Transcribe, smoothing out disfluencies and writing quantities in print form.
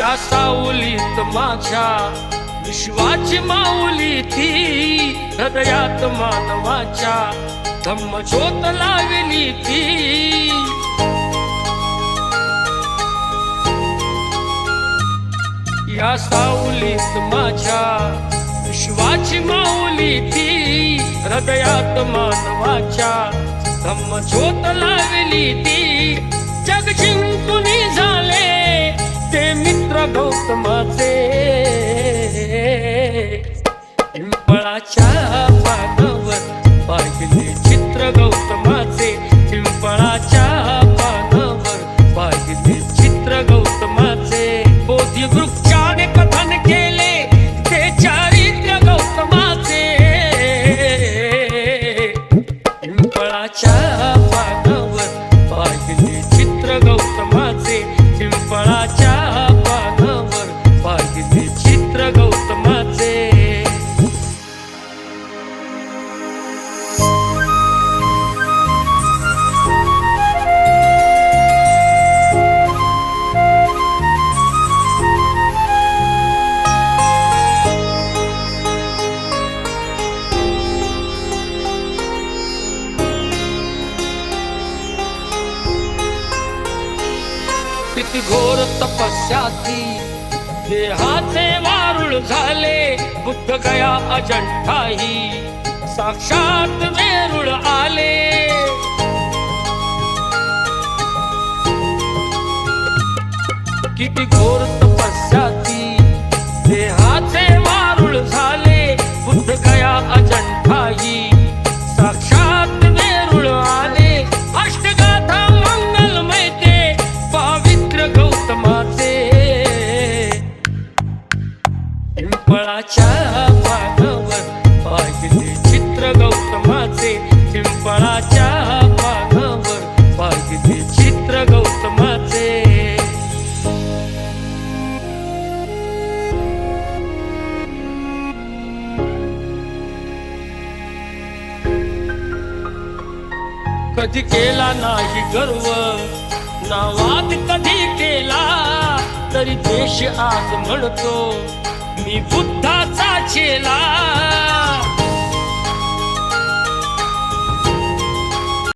या सावलीत माझ्या विश्वाची माऊली ती, हृदयात मानवाच्या धम्मज्योत लावली ती. या सावलीत माझ्या विश्वाची माऊली ती, हृदयात मानवाच्या धम्मज्योत लावली ती. जग जिंकून झाले ते मित्र गौतमाचे, पिंपळाच्या पानावर पाहिले चित्र गौतमाचे, पिंपळाच्या पानावर पाहिले चित्र गौतमाचे. बोधी वृक्षाने कथन केले ते चारित्र्य गौतमाचे, पिंपळाच्या पानावर पाहिले चित्र गौतमाचे, पिंपळाच्या पानावर पाहिले चित्र गौतमाचे. किती घोर तपस्या ती, देहाचे वारुळ झाले. बुद्ध गया अजंठाही साक्षात वेरूळ आले. किती घोर तपस्या ती, देहाचे वारुळ झाले. बुद्ध गया अजंठाही साक्षात वेरूळ आले. अष्टगाथा मंगलमय ते पावित्र गौतमाचे, पिंपळाच्या पानावर पाहिले चित्र गौतमाचे, पिंपळाच्या पानावर पाहिले चित्र गौतमाचे. कधी केला नाही गर्व, ना वाद कधी केला, तरी देश आज म्हणतो मी बुद्धाचा चेला.